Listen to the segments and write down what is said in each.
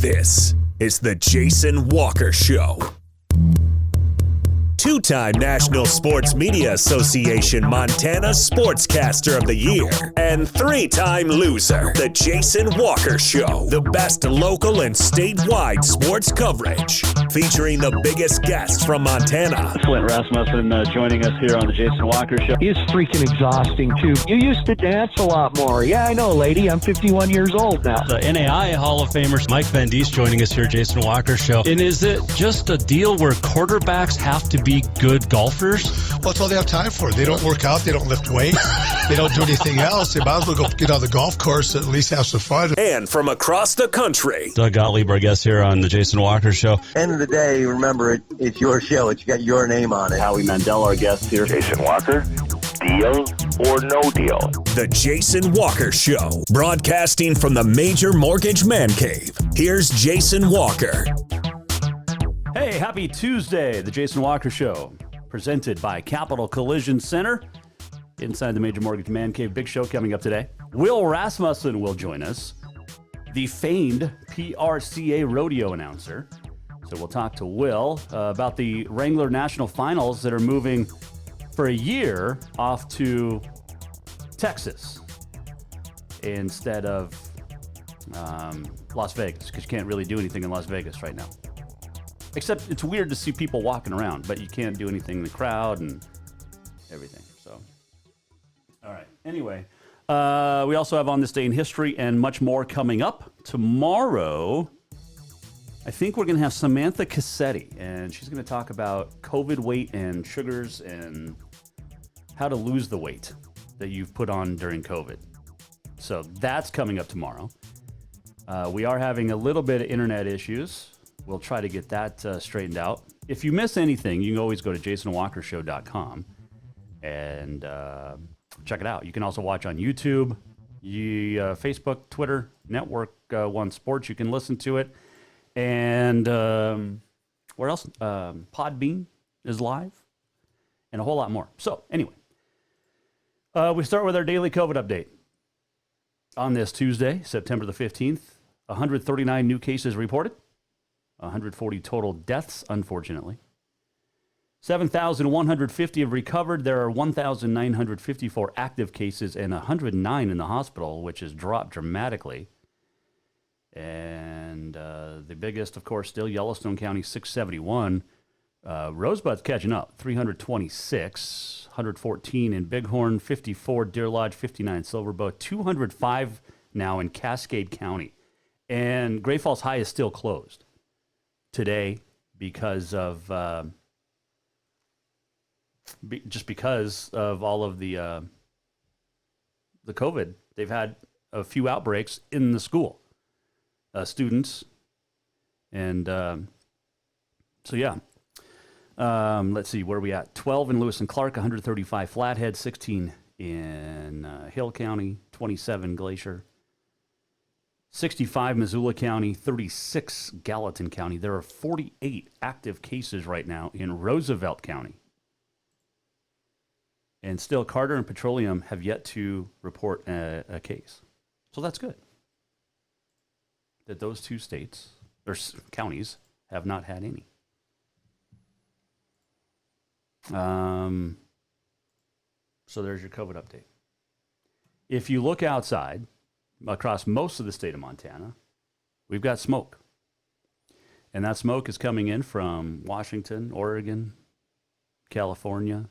This is the Jason Walker Show. Two-time National Sports Media Association Montana Sportscaster of the Year and three-time loser, the Jason Walker Show. The best local and statewide sports coverage, featuring the biggest guests from Montana. Will Rasmussen joining us here on the Jason Walker Show. He's freaking exhausting, too. You used to dance a lot more. Yeah, I know, lady. I'm 51 years old now. The NAI Hall of Famer Mike Van Diest joining us here, Jason Walker Show. And is it just a deal where quarterbacks have to be good golfers? Well, that's all they have time for. They don't work out. They don't lift weight. They don't do anything else. They might as well go get on the golf course and at least have some fun. And from across the country, Doug Gottlieb, our guest here on the Jason Walker Show. End of the day, remember, it's your show. It's got your name on it. Howie Mandel, our guest here. Jason Walker, deal or no deal? the Jason Walker Show, broadcasting from the Major Mortgage Man Cave. Here's Jason Walker. Hey, happy Tuesday, the Jason Walker Show, presented by Capital Collision Center inside the Major Mortgage Man Cave. Big show coming up today. Will Rasmussen will join us, the famed PRCA rodeo announcer. So we'll talk to Will about the Wrangler National Finals that are moving for a year off to Texas instead of Las Vegas, because you can't really do anything in Las Vegas right now. Except it's weird to see people walking around, but you can't do anything in the crowd and everything. So, all right. Anyway, we also have On This Day in History and much more coming up. Tomorrow, I think we're going to have Samantha Cassetti, and she's going to talk about COVID weight and sugars and how to lose the weight that you've put on during COVID. So that's coming up tomorrow. We are having a little bit of internet issues. We'll try to get that straightened out. If you miss anything, you can always go to jasonwalkershow.com and check it out. You can also watch on YouTube, Facebook, Twitter, Network One Sports. You can listen to it. And where else? Podbean is live and a whole lot more. So anyway, we start with our daily COVID update. On this Tuesday, September the 15th, 139 new cases reported. 140 total deaths, unfortunately. 7,150 have recovered. There are 1,954 active cases and 109 in the hospital, which has dropped dramatically. And the biggest, of course, still Yellowstone County, 671. Rosebud's catching up, 326. 114 in Bighorn, 54 Deer Lodge, 59 Silverbow, 205 now in Cascade County. And Great Falls High is still closed today because of just because of all of the COVID. They've had a few outbreaks in the school, students, and so yeah. Let's see, where are we at? 12 in Lewis and Clark, 135 Flathead, 16 in Hill County, 27 Glacier, 65 Missoula County, 36 Gallatin County. There are 48 active cases right now in Roosevelt County. And still, Carter and Petroleum have yet to report a case. So that's good that those two states, or counties, have not had any. So there's your COVID update. If you look outside, across most of the state of Montana, we've got smoke. And that smoke is coming in from Washington, Oregon, California,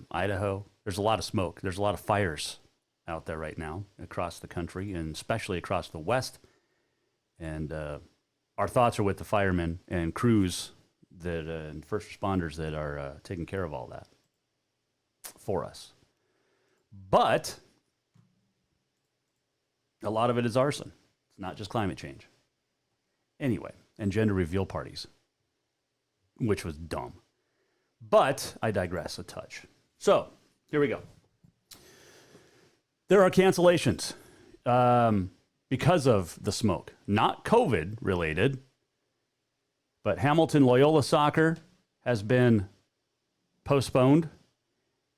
Idaho. There's a lot of smoke. There's a lot of fires out there right now across the country, and especially across the West. And our thoughts are with the firemen and crews that and first responders that are taking care of all that for us. But a lot of it is arson. It's not just climate change. Anyway, and gender reveal parties, which was dumb. But I digress a touch. So here we go. There are cancellations because of the smoke, not COVID related. But Hamilton Loyola Soccer has been postponed,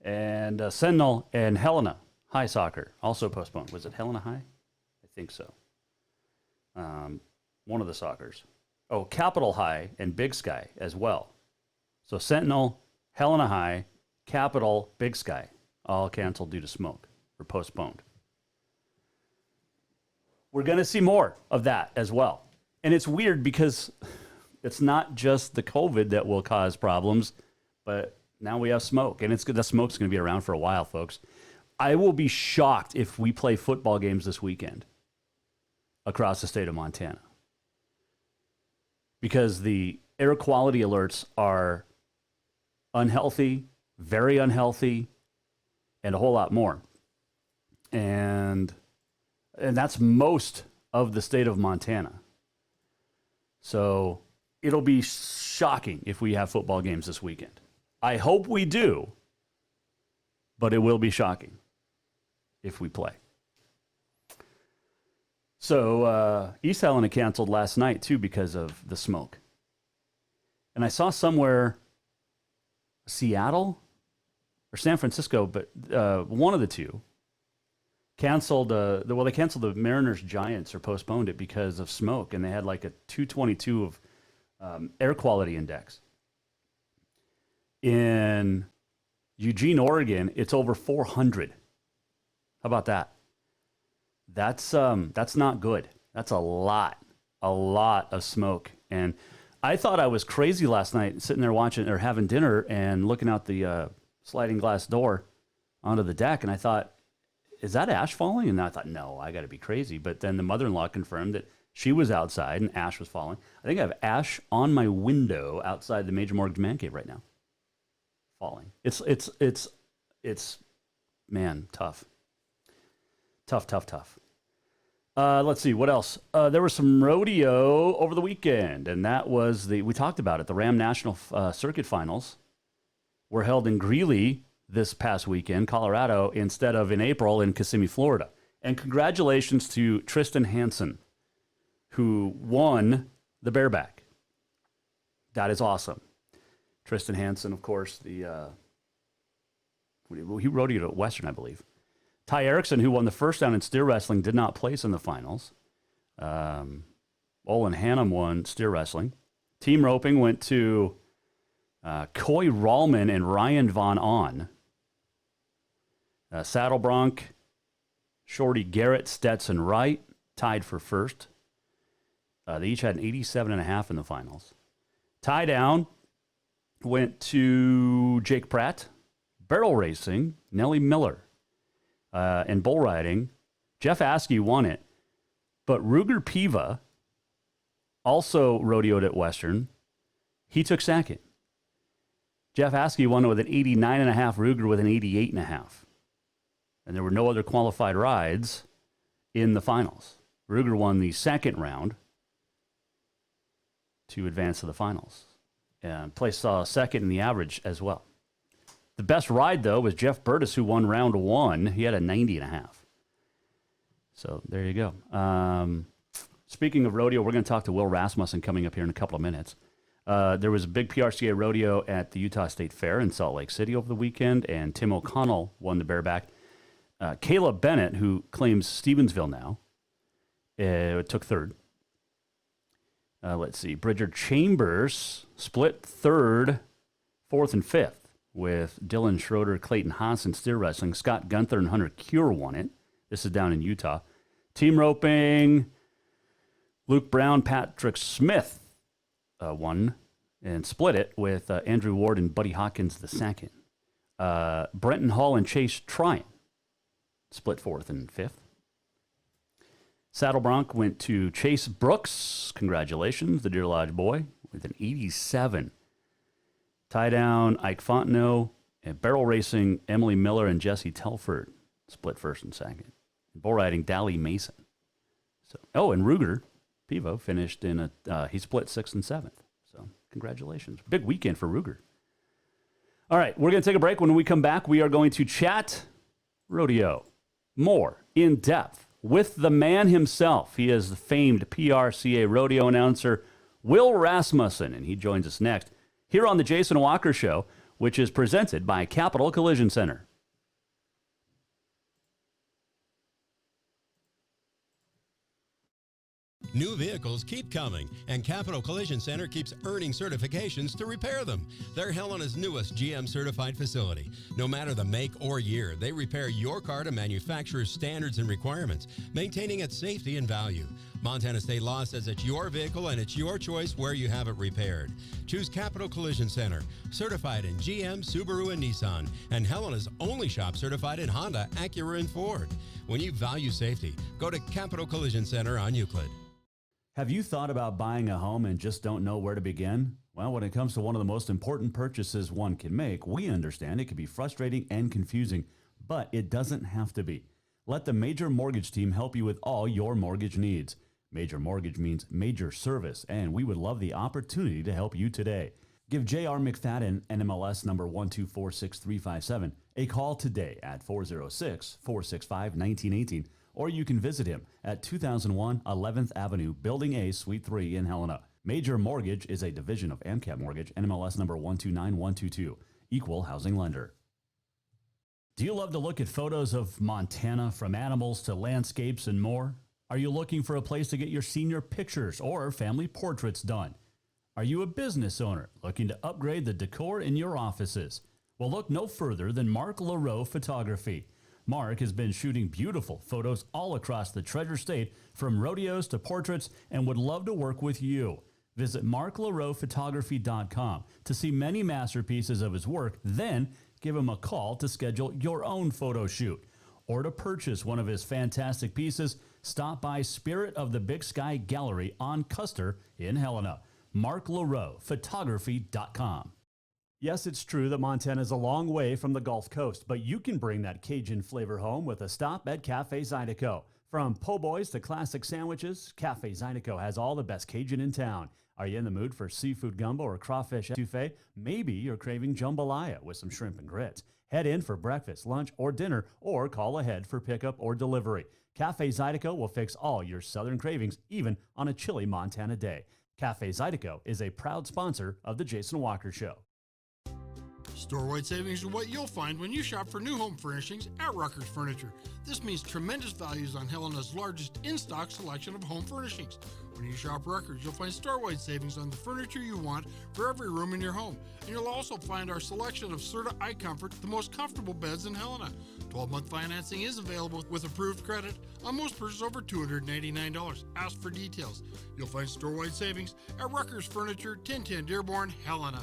and Sentinel and Helena High Soccer also postponed. Was it Helena High? I think so. One of the Soccers. Oh, Capitol High and Big Sky as well. So Sentinel, Helena High, Capitol, Big Sky, all canceled due to smoke or postponed. We're going to see more of that as well. And it's weird because it's not just the COVID that will cause problems, but now we have smoke, and the smoke's going to be around for a while, folks. I will be shocked if we play football games this weekend across the state of Montana, because the air quality alerts are unhealthy, very unhealthy, and a whole lot more. And that's most of the state of Montana. So it'll be shocking if we have football games this weekend. I hope we do, but it will be shocking if we play. So East Helena canceled last night, too, because of the smoke. And I saw somewhere Seattle or San Francisco, but one of the two canceled. They canceled the Mariners Giants or postponed it because of smoke, and they had like a 222 of air quality index. In Eugene, Oregon, it's over 400. How about that? That's not good. That's a lot of smoke. And I thought I was crazy last night, sitting there watching or having dinner and looking out the sliding glass door onto the deck, and I thought, is that ash falling? And I thought, no, I got to be crazy. But then the mother-in-law confirmed that she was outside and ash was falling. I think I have ash on my window outside the Major Mortgage Man Cave right now, falling. It's man, tough. Tough. Let's see, what else? There was some rodeo over the weekend, and that was we talked about it, the Ram National Circuit Finals were held in Greeley this past weekend, Colorado, instead of in April in Kissimmee, Florida. And congratulations to Tristan Hansen, who won the bareback. That is awesome. Tristan Hansen, of course, he rodeoed at Western, I believe. Ty Erickson, who won the first down in steer wrestling, did not place in the finals. Olin Hannum won steer wrestling. Team roping went to Coy Rallman and Ryan Von On. Saddle Bronc, Shorty Garrett, Stetson Wright tied for first. They each had an 87.5 in the finals. Tie down went to Jake Pratt. Barrel racing, Nellie Miller. And bull riding, Jeff Askey won it. But Ruger Piva also rodeoed at Western. He took second. Jeff Askey won it with an 89.5, Ruger with an 88.5. And there were no other qualified rides in the finals. Ruger won the second round to advance to the finals. And placed second in the average as well. The best ride, though, was Jeff Burtis, who won round one. He had a 90.5. So there you go. Speaking of rodeo, we're going to talk to Will Rasmussen coming up here in a couple of minutes. There was a big PRCA rodeo at the Utah State Fair in Salt Lake City over the weekend, and Tim O'Connell won the bareback. Caleb Bennett, who claims Stevensville now, took third. Let's see. Bridger Chambers split third, fourth, and fifth with Dylan Schroeder, Clayton Haas in steer wrestling. Scott Gunther and Hunter Cure won it. This is down in Utah. Team roping, Luke Brown, Patrick Smith won and split it with Andrew Ward and Buddy Hawkins the second. Brenton Hall and Chase Tryon split fourth and fifth. Saddle Bronc went to Chase Brooks. Congratulations, the Deer Lodge boy, with an 87. Tie down, Ike Fontenot, and barrel racing, Emily Miller and Jesse Telford split first and second. Bull riding, Dally Mason. And Ruger Pivo finished in he split sixth and seventh. So congratulations. Big weekend for Ruger. All right, we're going to take a break. When we come back, we are going to chat rodeo more in depth with the man himself. He is the famed PRCA rodeo announcer, Will Rasmussen, and he joins us next here on the Jason Walker Show, which is presented by Capital Collision Center. New vehicles keep coming, and Capital Collision Center keeps earning certifications to repair them. They're Helena's newest GM-certified facility. No matter the make or year, they repair your car to manufacturer's standards and requirements, maintaining its safety and value. Montana state law says it's your vehicle and it's your choice where you have it repaired. Choose Capital Collision Center, certified in GM, Subaru, and Nissan, and Helena's only shop certified in Honda, Acura, and Ford. When you value safety, go to Capital Collision Center on Euclid. Have you thought about buying a home and just don't know where to begin? Well, when it comes to one of the most important purchases one can make, we understand it can be frustrating and confusing, but it doesn't have to be. Let the Major Mortgage team help you with all your mortgage needs. Major Mortgage means major service, and we would love the opportunity to help you today. Give J.R. McFadden, NMLS number 1246357, a call today at 406-465-1918, or you can visit him at 2001 11th Avenue, Building A, Suite 3 in Helena. Major Mortgage is a division of AMCAP Mortgage, NMLS number 129122, equal housing lender. Do you love to look at photos of Montana, from animals to landscapes and more? Are you looking for a place to get your senior pictures or family portraits done? Are you a business owner looking to upgrade the decor in your offices? Well, look no further than Mark LaRoe Photography. Mark has been shooting beautiful photos all across the Treasure State, from rodeos to portraits, and would love to work with you. Visit marklaroephotography.com to see many masterpieces of his work, then give him a call to schedule your own photo shoot. Or to purchase one of his fantastic pieces, stop by Spirit of the Big Sky Gallery on Custer in Helena. marklaroephotography.com. Yes, it's true that Montana is a long way from the Gulf Coast, but you can bring that Cajun flavor home with a stop at Cafe Zydeco. From po' boys to classic sandwiches, Cafe Zydeco has all the best Cajun in town. Are you in the mood for seafood gumbo or crawfish etouffee? Maybe you're craving jambalaya with some shrimp and grits. Head in for breakfast, lunch, or dinner, or call ahead for pickup or delivery. Cafe Zydeco will fix all your southern cravings, even on a chilly Montana day. Cafe Zydeco is a proud sponsor of The Jason Walker Show. Store-wide savings are what you'll find when you shop for new home furnishings at Rucker's Furniture. This means tremendous values on Helena's largest in-stock selection of home furnishings. When you shop Rucker's, you'll find store-wide savings on the furniture you want for every room in your home. And you'll also find our selection of Serta iComfort, the most comfortable beds in Helena. 12-month financing is available with approved credit on most purchases over $289. Ask for details. You'll find store-wide savings at Rucker's Furniture, 1010 Dearborn, Helena.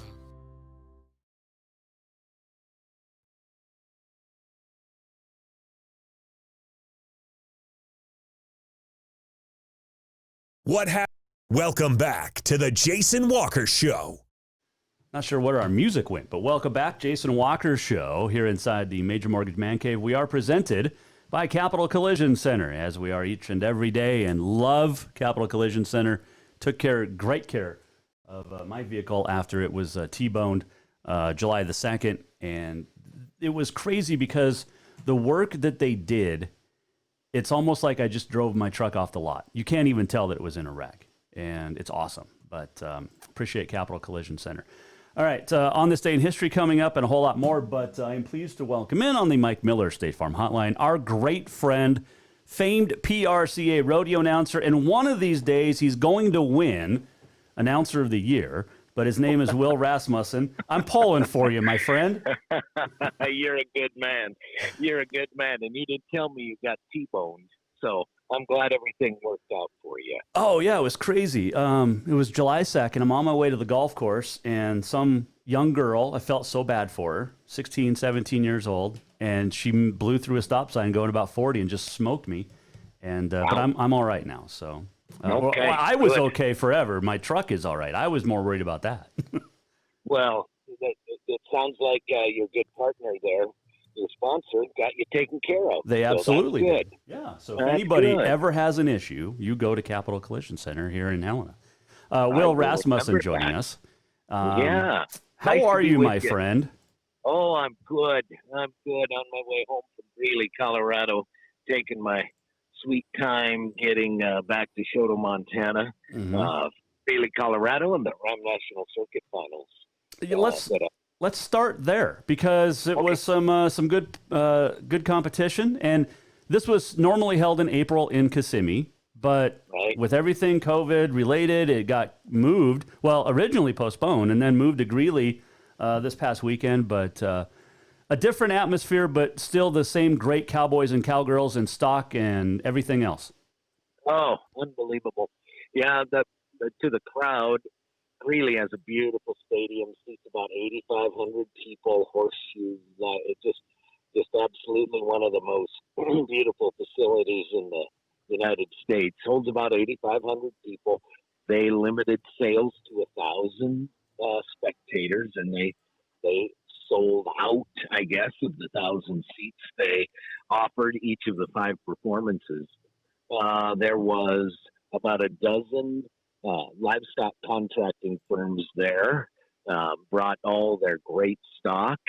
Welcome back to the Jason Walker Show. Not sure where our music went, but welcome back, Jason Walker Show, here inside the Major Mortgage Man Cave. We are presented by Capital Collision Center, as we are each and every day, and love Capital Collision Center. Took great care of my vehicle after it was T-boned July the 2nd, and it was crazy because the work that they did, it's almost like I just drove my truck off the lot. You can't even tell that it was in a wreck, and it's awesome. But appreciate Capital Collision Center. All right, on this day in history coming up and a whole lot more, but I'm pleased to welcome in on the Mike Miller State Farm Hotline our great friend, famed PRCA rodeo announcer, and one of these days he's going to win Announcer of the Year, but his name is Will Rasmussen. I'm pulling for you, my friend. You're a good man. You're a good man. And you didn't tell me you got T-boned. So I'm glad everything worked out for you. Oh, yeah, it was crazy. It was July 2nd. I'm on my way to the golf course, and some young girl, I felt so bad for her, 16, 17 years old, and she blew through a stop sign going about 40 and just smoked me. And wow. But I'm all right now, so... Okay, well, I was okay forever. My truck is all right. I was more worried about that. Well, it sounds like your good partner there, your sponsor, got you taken care of. They absolutely so did. Yeah. So if anybody ever has an issue, you go to Capital Collision Center here in Helena. Will Rasmussen joining us. Yeah. How are you, my friend? Oh, I'm good. I'm good on my way home from Greeley, Colorado, taking my sweet time getting back to Choteau, Montana, Greeley, Colorado, and the Ram National Circuit Finals. Let's start there because it was some good competition, and this was normally held in April in Kissimmee, But with everything COVID related, it got moved. Well, originally postponed and then moved to Greeley this past weekend. But a different atmosphere, but still the same great cowboys and cowgirls in stock and everything else. Oh, unbelievable. Yeah, to the crowd, Greeley has a beautiful stadium, seats about 8,500 people, horseshoes. It's just absolutely one of the most beautiful facilities in the United States. Holds about 8,500 people. They limited sales to 1,000 spectators, and they sold out, I guess, of the 1,000 seats they offered each of the 5 performances. There was about a dozen livestock contracting firms there, brought all their great stock.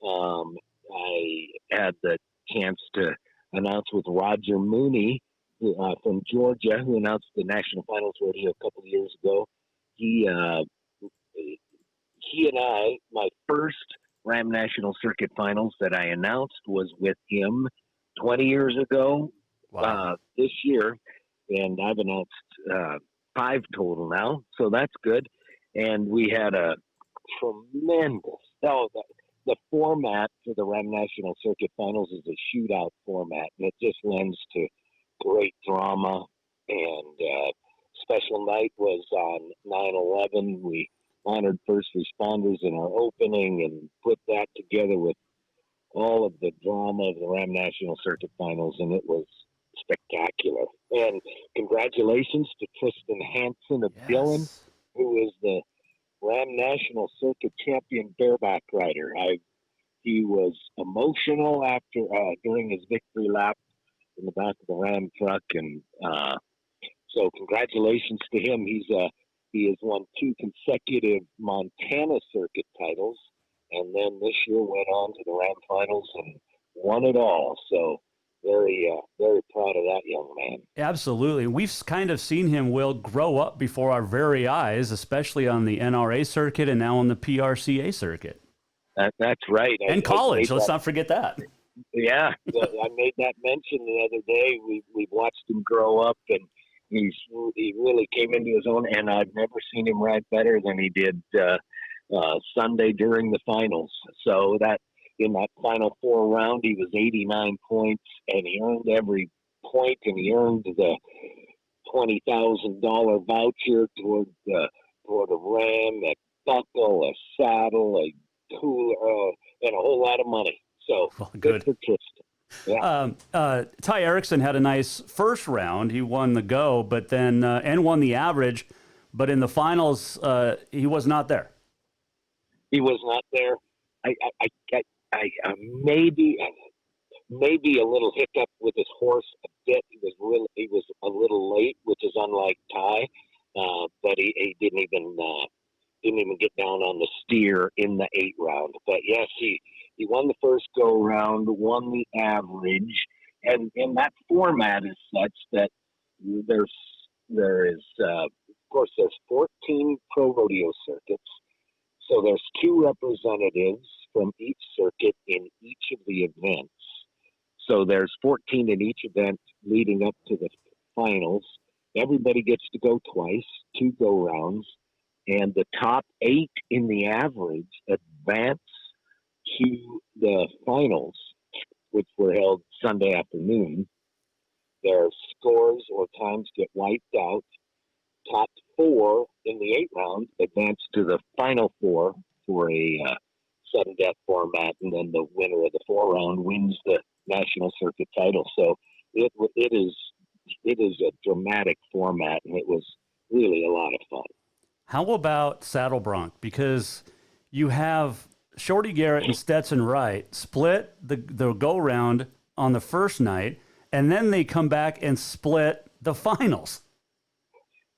I had the chance to announce with Roger Mooney from Georgia, who announced the National Finals Rodeo a couple of years ago. He and I, my first Ram National Circuit Finals that I announced was with him 20 years ago. Wow. This year, and I've announced 5 total now, so that's good. And we had a tremendous. The format for the Ram National Circuit Finals is a shootout format, and it just lends to great drama. And special night was on 9/11. We honored first responders in our opening and put that together with all of the drama of the Ram National Circuit Finals, and it was spectacular. And congratulations to Tristan Hansen of Dillon, who is the Ram National Circuit champion bareback rider. He was emotional after during his victory lap in the back of the Ram truck, and so congratulations to him. He has won 2 consecutive Montana Circuit titles, and then this year went on to the Ram Finals and won it all. So very proud of that young man. Absolutely. We've kind of seen him, Will, grow up before our very eyes, especially on the NRA circuit and now on the PRCA circuit. That's right. And college. Let's not forget that. Yeah. I made that mention the other day. We've watched him grow up, and he really came into his own, and I've never seen him ride better than he did Sunday during the finals. So that in that final 4 round, he was 89 points, and he earned every point, and he earned the $20,000 voucher toward a ram, a buckle, a saddle, a cooler, and a whole lot of money. So good for Tristan. Yeah. Ty Erickson had a nice first round. He won the go, but then and won the average, but in the finals, he was not there. He was not there. I maybe a little hiccup with his horse a bit. He was a little late, which is unlike Ty, but he didn't even get down on the steer in the 8th round. But yes, he won the first go round, won the average, and that format is such that there is of course there's 14 pro rodeo circuits, so there's 2 representatives from each circuit in each of the events. So there's 14 in each event leading up to the finals. Everybody gets to go twice, 2 go rounds, and the top 8 in the average advance to the finals, which were held Sunday afternoon. Their scores or times get wiped out. Top 4 in the 8th round advance to the final 4 for a sudden death format, and then the winner of the 4 round wins the national circuit title. So it is a dramatic format, and it was really a lot of fun. How about Saddle Bronc? Because you have Shorty Garrett and Stetson Wright split the go round on the first night, and then they come back and split the finals.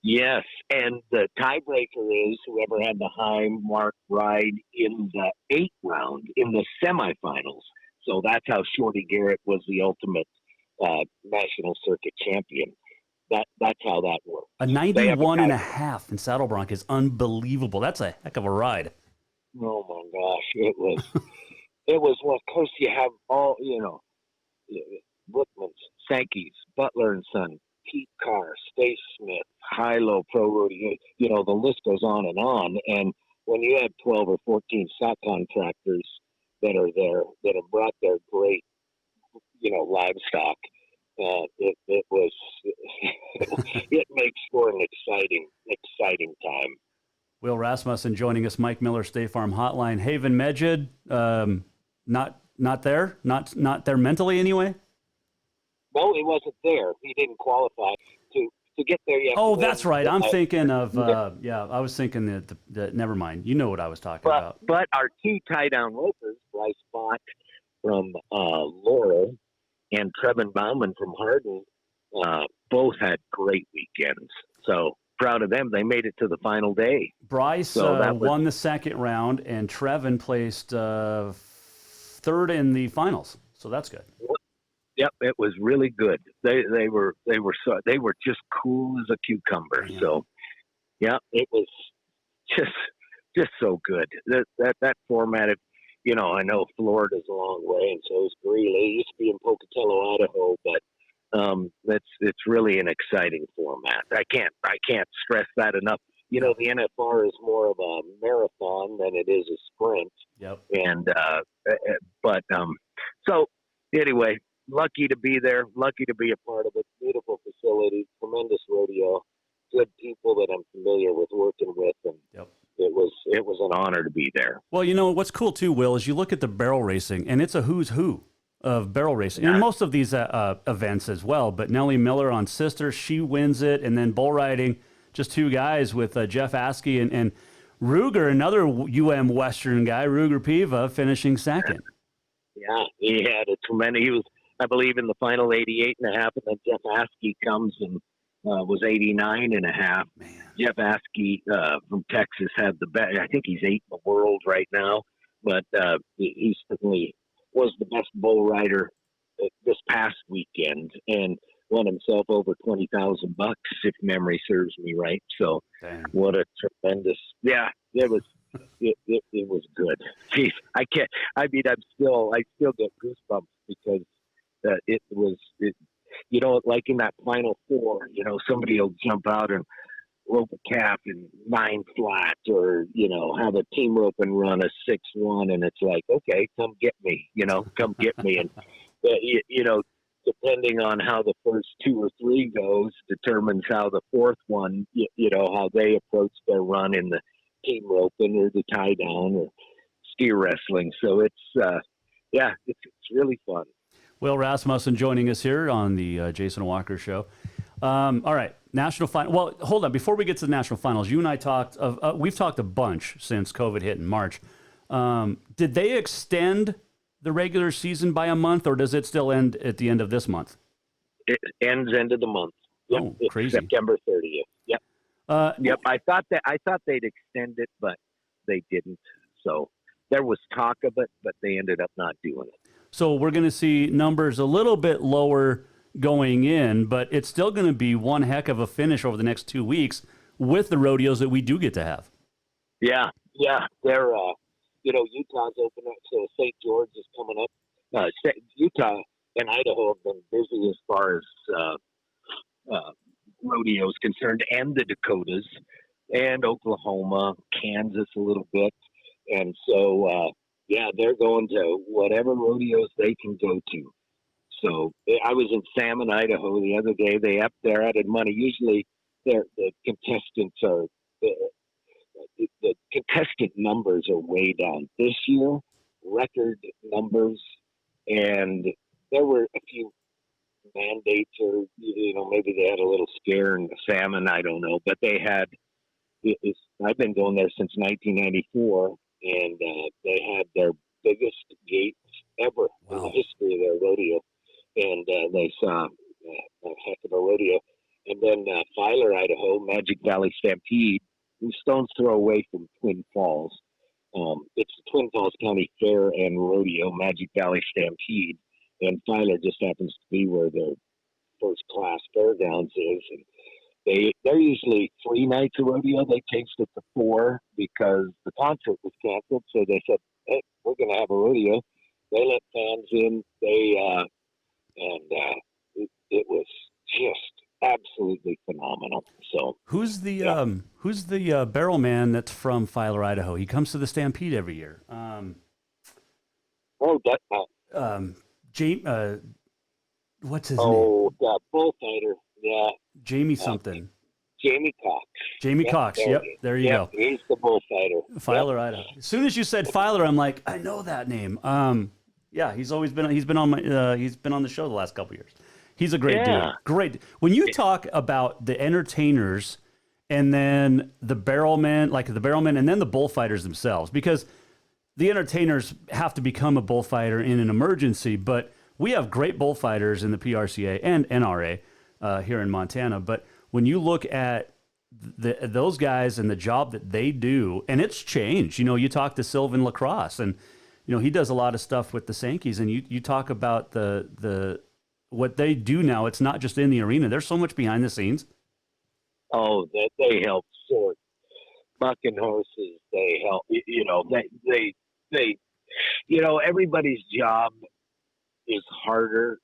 Yes, and the tiebreaker is whoever had the high mark ride in the 8th round in the semifinals. So that's how Shorty Garrett was the ultimate national circuit champion. That's how that works. A 91.5 in Saddle Bronc is unbelievable. That's a heck of a ride. Oh my gosh, it was. Well, of course, you have all Bookman's, Sankey's, Butler and Son, Pete Carr, Stace Smith, High-Low Pro Rodeo, the list goes on. And when you have 12 or 14 stock contractors that are there, that have brought their great, livestock, it was, it makes for an exciting time. Will Rasmussen joining us, Mike Miller, State Farm Hotline. Haven Medjid, not there mentally anyway? No, he wasn't there. He didn't qualify to get there yet. Oh, that's right. I'm thinking of, I was thinking that never mind. You know what I was talking about. But our two tie-down ropers, Bryce Bott from Laurel and Trevin Bauman from Hardin, both had great weekends. So proud of them. They made it to the final day. Bryce won the second round, and Trevin placed third in the finals. So that's good. Yep, it was really good. They were just cool as a cucumber. Yeah. So, yeah, it was just so good. That format. I know Florida's a long way, and so is Greeley. It used to be in Pocatello, Idaho, but it's really an exciting format. I can't stress that enough. The NFR is more of a marathon than it is a sprint. Yep. And so anyway. Lucky to be there, lucky to be a part of it. Beautiful facility, tremendous rodeo, good people that I'm familiar with working with, and it was an honor to be there. Well, what's cool too, Will, is you look at the barrel racing, and it's a who's who of barrel racing, and most of these events as well. But Nellie Miller on Sister, she wins it, and then bull riding, just two guys with Jeff Askey and Ruger, another Western guy, Ruger Piva, finishing second. Yeah, he had a tremendous. He was, I believe, in the final 88.5, and then Jeff Askey comes and was 89.5. Jeff Askey from Texas had the best. I think he's 8th in the world right now, but he certainly was the best bull rider this past weekend and won himself over $20,000 if memory serves me right. So, what a tremendous! Yeah, it was. It was good. Jeez, I can't. I mean, I still get goosebumps because. It was, like in that final four, somebody will jump out and rope a calf in 9 flat, or have a team rope and run a 6-1, and it's like, okay, come get me, come get me, and depending on how the first 2 or 3 goes, determines how the fourth one, how they approach their run in the team roping or the tie down or steer wrestling. So it's really fun. Will Rasmussen joining us here on the Jason Walker Show. All right, national final. Well, hold on. Before we get to the national finals, you and I we've talked a bunch since COVID hit in March. Did they extend the regular season by a month, or does it still end at the end of this month? It ends end of the month. Yep. Oh, crazy. September 30th. Yep. Yep. I thought they'd extend it, but they didn't. So there was talk of it, but they ended up not doing it. So we're going to see numbers a little bit lower going in, but it's still going to be one heck of a finish over the next 2 weeks with the rodeos that we do get to have. Yeah. They're, Utah's open up, so St. George is coming up. Utah and Idaho have been busy as far as rodeo is concerned, and the Dakotas, and Oklahoma, Kansas a little bit. And so, they're going to whatever rodeos they can go to. So I was in Salmon, Idaho the other day. They upped their added money. Usually the contestants are, the contestant numbers are way down. This year, record numbers, and there were a few mandates, or, maybe they had a little scare in the Salmon, I don't know. But they had, I've been going there since 1994. And they had their biggest gates ever in the history of their rodeo. And they saw a heck of a rodeo. And then Filer, Idaho, Magic Valley Stampede, stone's throw away from Twin Falls. It's the Twin Falls County Fair and Rodeo, Magic Valley Stampede. And Filer just happens to be where their first-class fairgrounds is. And they're usually 3 nights of rodeo. They changed it to 4 because the concert was canceled. So they said, "Hey, we're going to have a rodeo." They let fans in. It was just absolutely phenomenal. So who's the barrel man that's from Filer, Idaho? He comes to the Stampede every year. James, what's his name? Oh, bullfighter. Yeah. Jamie something. Jamie Cox. Jamie Cox. Yep. There you go. He's the bullfighter. Filer, Idaho. As soon as you said Filer, I'm like, I know that name. Yeah, he's been on the show the last couple of years. He's a great dude. Great. When you talk about the entertainers and then the barrelmen, and then the bullfighters themselves, because the entertainers have to become a bullfighter in an emergency, but we have great bullfighters in the PRCA and NRA here in Montana. But when you look at those guys and the job that they do, and it's changed. You talk to Sylvan Lacrosse, and he does a lot of stuff with the Sankeys, and you talk about the what they do now. It's not just in the arena. There's so much behind the scenes. Oh, they help sort bucking horses. They help. They everybody's job is harder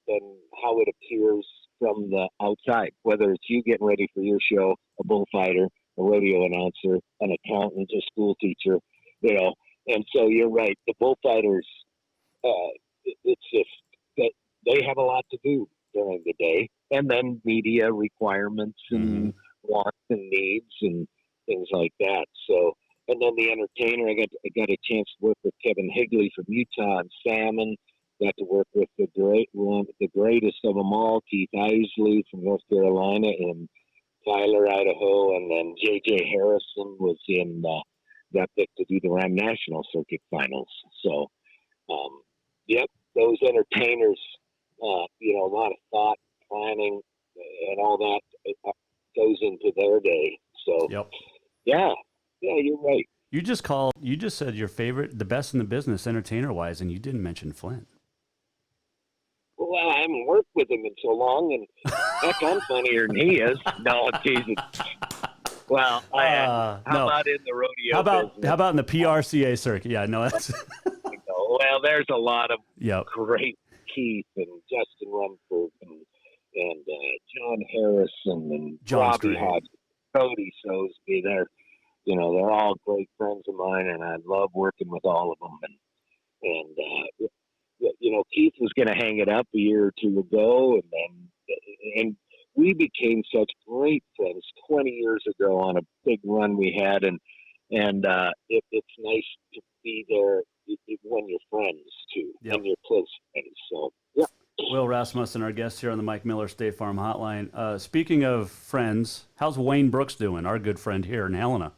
than how it appears from the outside, whether it's you getting ready for your show, a bullfighter, a rodeo announcer, an accountant, a school teacher, and so you're right. The bullfighters, it's just that they have a lot to do during the day, and then media requirements and wants and needs and things like that. So, and then the entertainer, I got a chance to work with Kevin Higley from Utah and Salmon. Got to work with the greatest of them all, Keith Isley from North Carolina and Tyler, Idaho, and then J.J. Harrison was got picked to do the Ram National Circuit Finals. So, those entertainers, a lot of thought, planning, and all that goes into their day. So, yeah, you're right. You just said your favorite, the best in the business, entertainer-wise, and you didn't mention Flint. Well, I haven't worked with him in so long, and heck, I'm funnier than he is. No, Jesus. Well, how about in the rodeo? How about in the PRCA circuit? Yeah, no, that's. Well, there's a lot of great Keith and Justin Rumford and John Harrison and Robbie Hodge, Cody Sosby. They're all great friends of mine, and I love working with all of them. And Keith was going to hang it up a year or two ago, and we became such great friends 20 years ago on a big run we had, and it's nice to be there when you're friends too, and you're close friends. So Will Rasmussen, our guest here on the Mike Miller State Farm Hotline. Speaking of friends, how's Wayne Brooks doing? Our good friend here in Helena.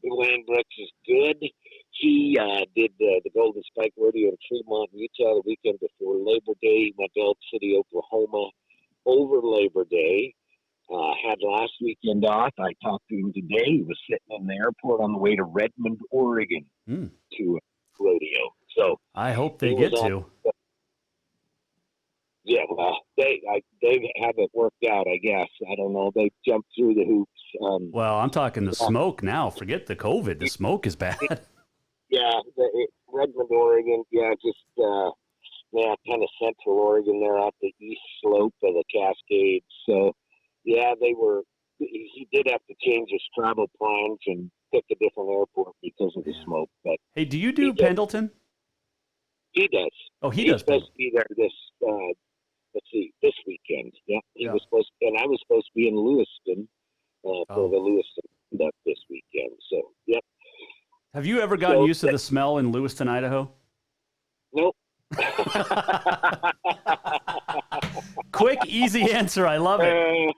Wayne Brooks is good. He did the Golden Spike Rodeo in Fremont, Utah, the weekend before Labor Day. He went to Elk City, Oklahoma over Labor Day. Had last weekend off. I talked to him today. He was sitting in the airport on the way to Redmond, Oregon to a rodeo. So I hope they get to. Yeah, well, they have it worked out, I guess. I don't know. They jumped through the hoops. Well, I'm talking the smoke now. Forget the COVID. The smoke is bad. Yeah, Redmond, Oregon. Yeah, just kind of central Oregon there off the east slope of the Cascades. So, yeah, he did have to change his travel plans and pick a different airport because of the smoke. But hey, do you do Pendleton? He does. Oh, He's supposed to be there this weekend. Yeah, he was supposed to, and I was supposed to be in Lewiston for the Lewiston this weekend. So, yep. Have you ever gotten used to the smell in Lewiston, Idaho? Nope. Quick, easy answer. I love it.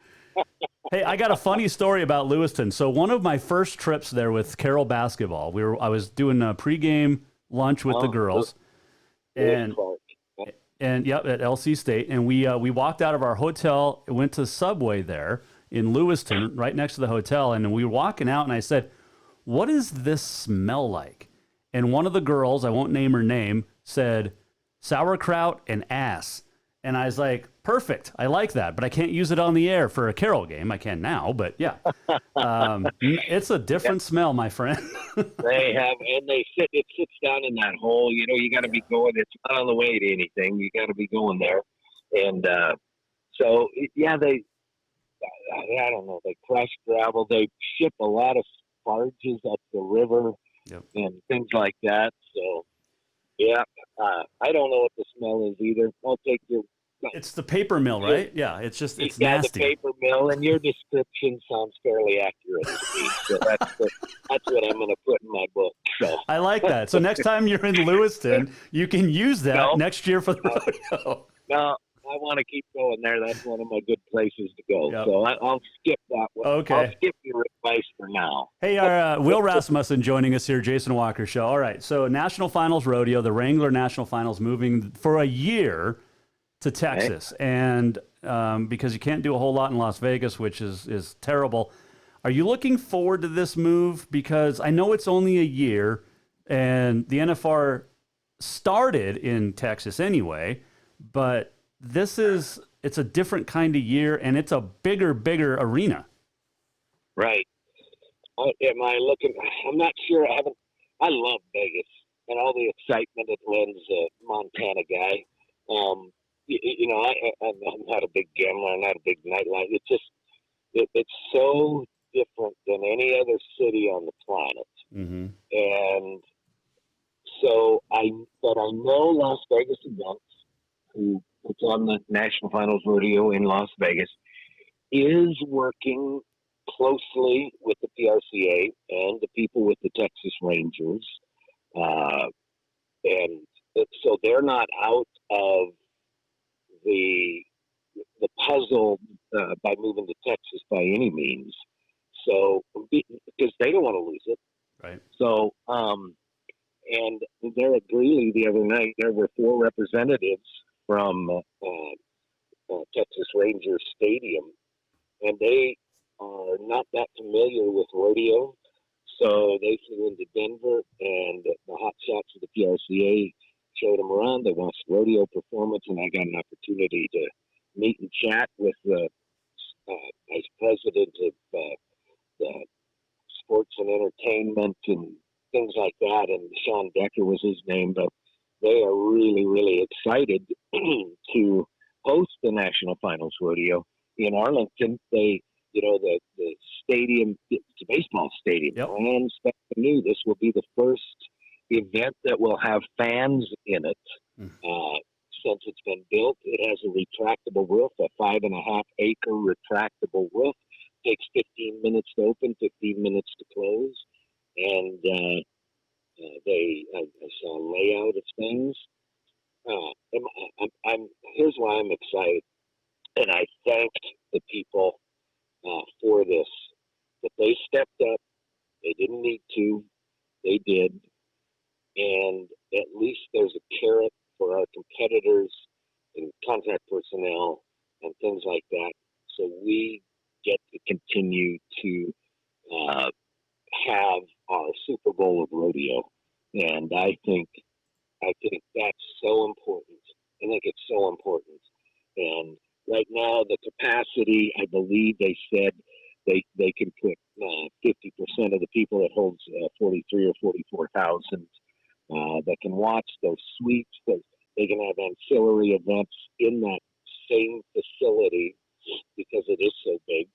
Hey, I got a funny story about Lewiston. So one of my first trips there with Carroll basketball, I was doing a pregame lunch with the girls, and at LC State, and we walked out of our hotel, went to Subway there in Lewiston, right next to the hotel, and we were walking out, and I said, "What does this smell like?" And one of the girls, I won't name her name, said, "Sauerkraut and ass." And I was like, perfect. I like that, but I can't use it on the air for a Carol game. I can now, but yeah. It's a different smell, my friend. They have, and it sits down in that hole. You got to be going. It's not on the way to anything. You got to be going there. And so, yeah, I don't know. They crush gravel. They ship a lot of barges up the river and things like that. So, yeah, I don't know what the smell is either. I'll take your. It's the paper mill, right? Yeah, it's nasty. The paper mill, and your description sounds fairly accurate to me. So that's what I'm going to put in my book. So I like that. So next time you're in Lewiston, you can use that next year for the rodeo. No, I want to keep going there. That's one of my good places to go. Yep. So I'll skip that one. Okay. I'll skip your advice for now. Hey, our Will Rasmussen joining us here, Jason Walker Show. All right, so National Finals Rodeo, the Wrangler National Finals moving for a year to Texas. Okay. And because you can't do a whole lot in Las Vegas, which is terrible. Are you looking forward to this move? Because I know it's only a year, and the NFR started in Texas anyway, but it's a different kind of year, and it's a bigger arena. Right. Am I looking? I'm not sure. I love Vegas and all the excitement it lends a Montana guy. I'm not a big gambler. I'm not a big nightlife. It's just, it's so different than any other city on the planet. Mm-hmm. And so I know Las Vegas Events, who puts on the National Finals Rodeo in Las Vegas, is working closely with the PRCA and the people with the Texas Rangers. And so they're not out of the puzzle by moving to Texas by any means. So, because they don't want to lose it. Right. So, and there at Greeley the other night, there were 4 representatives from Texas Rangers Stadium, and they are not that familiar with rodeo. So they flew into Denver, and the hot shots of the PRCA showed them around. They watched rodeo performance, and I got an opportunity to meet and chat with the vice president of the sports and entertainment and things like that. And Sean Decker was his name, but they are really, really excited to host the National Finals Rodeo in Arlington. The stadium, it's a baseball stadium. Yep. And new, this will be the first event that will have fans in it. Since it's been built, it has a retractable roof, a 5.5 acre retractable roof. Takes 15 minutes to open, 15 minutes to close. And I saw a layout of things. Here's why I'm excited. And I thanked the people for this. That they stepped up. They didn't need to. They did. And at least there's a carrot for our competitors and contract personnel and things like that. So we get to continue to have our Super Bowl of rodeo. And I think that's so important. I think it's so important. And right now, the capacity, I believe they said they can put 50% of the people that holds 43 or 44,000 that can watch those suites. They can have ancillary events in that same facility because it is so big.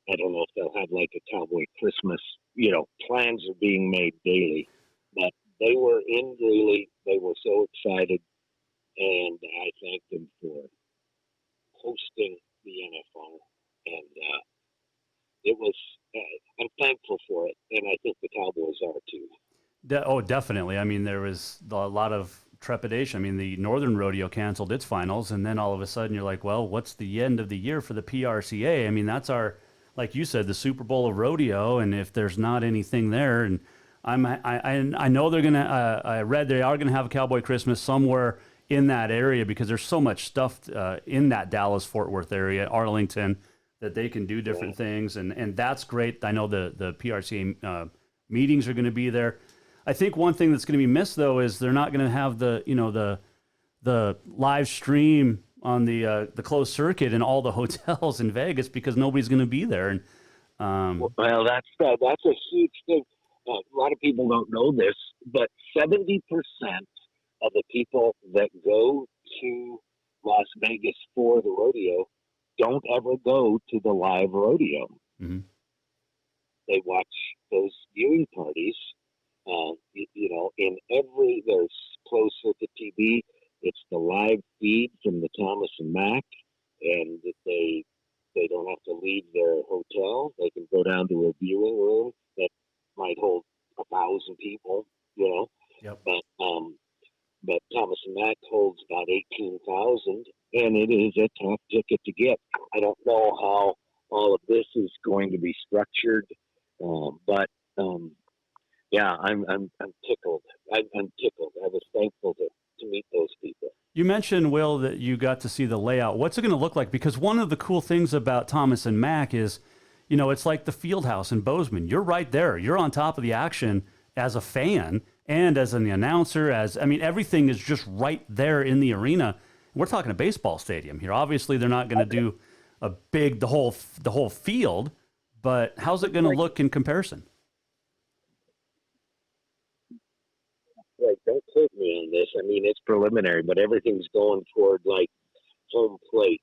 I don't know if they'll have like a Cowboy Christmas. Plans are being made daily, but they were in Greeley. They were so excited, and I thank them for hosting the NFL. And it was. I'm thankful for it, and I think the Cowboys are too. Definitely. I mean, there was a lot of trepidation. I mean, the Northern Rodeo canceled its finals, and then all of a sudden you're like, well, what's the end of the year for the PRCA? I mean, that's our, like you said, the Super Bowl of rodeo, and if there's not anything there, and I know they're gonna. I read they are gonna have a Cowboy Christmas somewhere in that area because there's so much stuff in that Dallas-Fort Worth area, Arlington, that they can do different things, and that's great. I know the PRCA meetings are going to be there. I think one thing that's going to be missed though is they're not going to have the live stream on the closed circuit in all the hotels in Vegas because nobody's going to be there. And well, that's a huge thing. A lot of people don't know this, but 70% of the people that go to Las Vegas for the rodeo don't ever go to the live rodeo. Mm-hmm. They watch those viewing parties. There's closed circuit TV. It's the live feed from the Thomas and Mack, and they don't have to leave their hotel. They can go down to a viewing room that might hold 1,000 people. Yep. But Thomas and Mack holds about 18,000, and it is a tough ticket to get. I don't know how all of this is going to be structured, but I'm tickled. I'm tickled. I was thankful to meet those people. You mentioned, Will, that you got to see the layout. What's it going to look like? Because one of the cool things about Thomas and Mack is, it's like the field house in Bozeman. You're right there. You're on top of the action as a fan and as an announcer. Everything is just right there in the arena. We're talking a baseball stadium here. Obviously, they're not going to do the whole field, but how's it going to look in comparison? Right, don't quote me on this. It's preliminary, but everything's going toward like home plate,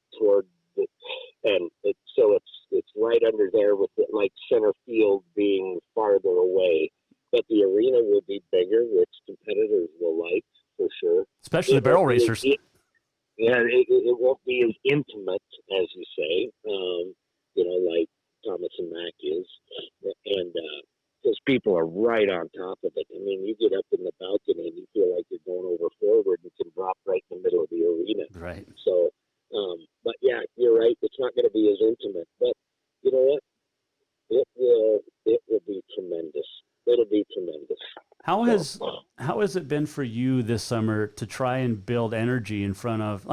it's right under there with like center field being farther away. But the arena will be bigger, which competitors will like for sure. Especially the barrel racers. It won't be as intimate as you say, like Thomas and Mack is, and because people are right on top of it. You get up in the balcony and you feel like you're going over forward and can drop right in the middle of the arena. Right. So, but yeah, you're right. It's not going to be as intimate, but you know what? It will be tremendous. It'll be tremendous. How has it been for you this summer to try and build energy in front of?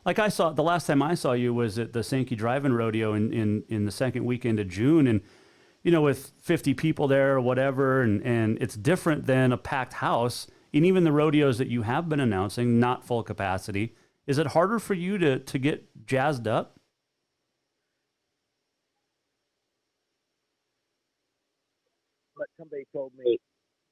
Like I saw the last time I saw you was at the Sankey Drive-In Rodeo in the second weekend of June, and with 50 people there or whatever, and it's different than a packed house. And even the rodeos that you have been announcing, not full capacity, is it harder for you to get jazzed up? But somebody told me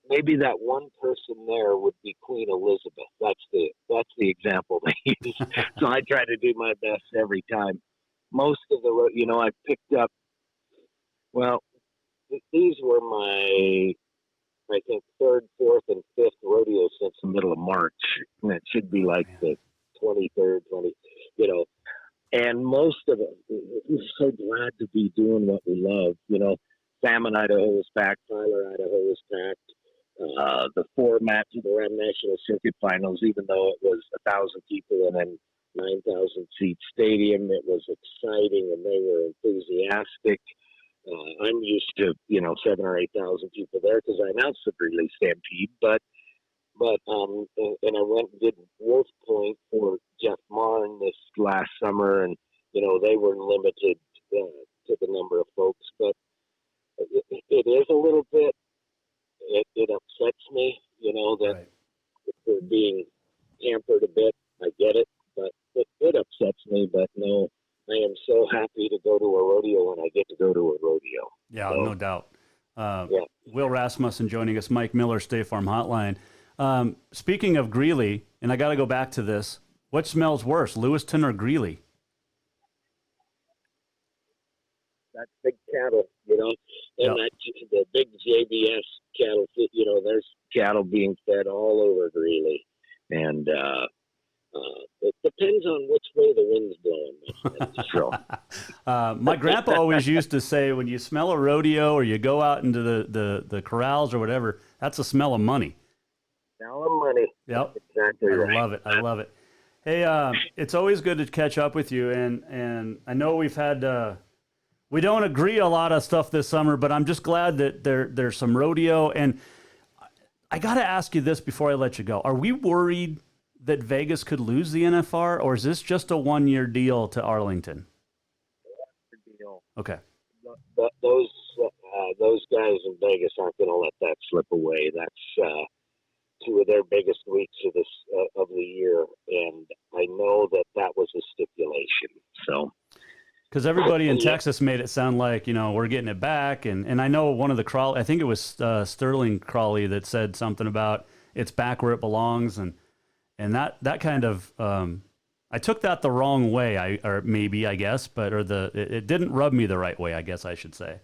maybe that one person there would be Queen Elizabeth. That's the example they use. So I try to do my best every time. Most of the I picked up. Well, these were my, I think, 3rd, 4th, and 5th rodeo since the middle of March, and it should be like the 23rd, and most of it, we're so glad to be doing what we love. Salmon, Idaho was packed, Tyler, Idaho was packed. The 4 matches, the Ram National Circuit Finals, even though it was 1,000 people and then 9,000 seat stadium, it was exciting and they were enthusiastic. I'm used to 7,000 or 8,000 people there because I announced the Greeley Stampede, but and I went and did Wolf Point for Jeff Marn this last summer, and they were limited to the number of folks, but it is a little bit. It upsets me, that right. We're being hampered a bit. I get it, but it upsets me. But no, I am so happy to go to a rodeo when I get to go to a rodeo. Yeah, so, no doubt. Yeah. Will Rasmussen joining us, Mike Miller, State Farm Hotline. Speaking of Greeley, and I got to go back to this, what smells worse, Lewiston or Greeley? That's big cattle, and yep. the big JBS cattle, there's cattle being fed all over Greeley. And it depends on which way the wind's blowing. My grandpa always used to say, when you smell a rodeo or you go out into the corrals or whatever, that's a smell of money. Smell of money. Yep. That's exactly right. I love it. Hey, it's always good to catch up with you. And I know we've had, we don't agree a lot of stuff this summer, but I'm just glad that there's some rodeo. And I got to ask you this before I let you go. Are we worried that Vegas could lose the NFR, or is this just a 1-year deal to Arlington? Deal. Okay. Those guys in Vegas aren't going to let that slip away. That's 2 of their biggest weeks of the year, and I know that was a stipulation. So. Because everybody in Texas made it sound like, we're getting it back. And I know one of the Crawley, I think it was Sterling Crawley that said something about it's back where it belongs. And that kind of I took that the wrong way, I guess, but it didn't rub me the right way, I guess I should say.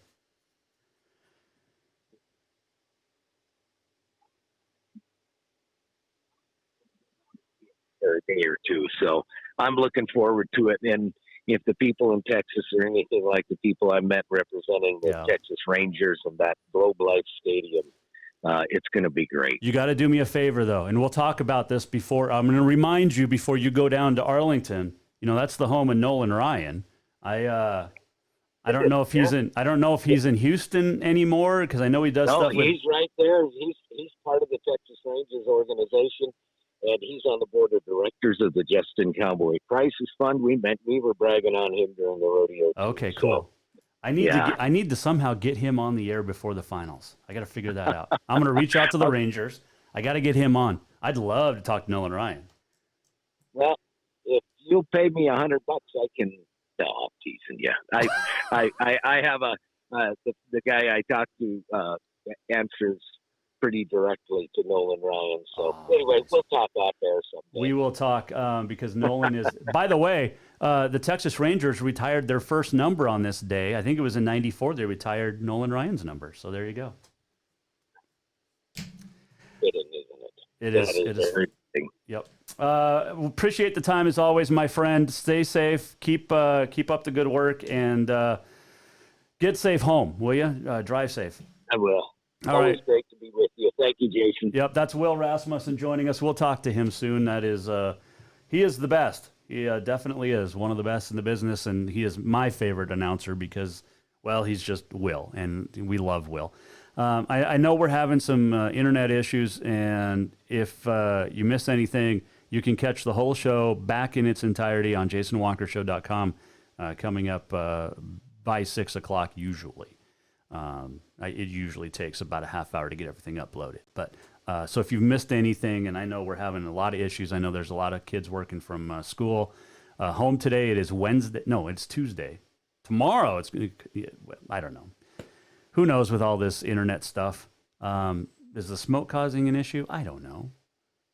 Or a day or two. So I'm looking forward to it. And if the people in Texas are anything like the people I met representing the Texas Rangers and that Globe Life Stadium, it's going to be great. You got to do me a favor, though, and we'll talk about this before. I'm going to remind you before you go down to Arlington. You know, that's the home of Nolan Ryan. I don't know if he's in Houston anymore, because I know he does stuff. He's right there. He's part of the Texas Rangers organization, and he's on the board of directors of the Justin Cowboy Crisis Fund. We were bragging on him during the rodeo. Okay, cool. I need to somehow get him on the air before the finals. I got to figure that out. I'm going to reach out to the Rangers. I got to get him on. I'd love to talk to Nolan Ryan. Well, if you'll pay me $100, I can. No, I'm teasing you. I have the guy I talk to answers pretty directly to Nolan Ryan. So anyway, we'll talk out there someday. We will talk because Nolan is. By the way, the Texas Rangers retired their first number on this day. I think it was in '94. They retired Nolan Ryan's number. So there you go. It is, isn't it? It is. It is. Everything. Yep. Appreciate the time as always, my friend. Stay safe. Keep up the good work, and get safe home, will you? Drive safe. I will. Always great to be with you. Thank you, Jason. Yep, that's Will Rasmussen joining us. We'll talk to him soon. That is, he is the best. He definitely is one of the best in the business, and he is my favorite announcer because, well, he's just Will, and we love Will. I know we're having some internet issues, and if you miss anything, you can catch the whole show back in its entirety on jasonwalkershow.com coming up by 6 o'clock usually. It usually takes about a half hour to get everything uploaded. But so if you've missed anything, and I know we're having a lot of issues, I know there's a lot of kids working from school. Home today, it is Wednesday. No, it's Tuesday. Tomorrow, I don't know. Who knows with all this internet stuff? Is the smoke causing an issue? I don't know.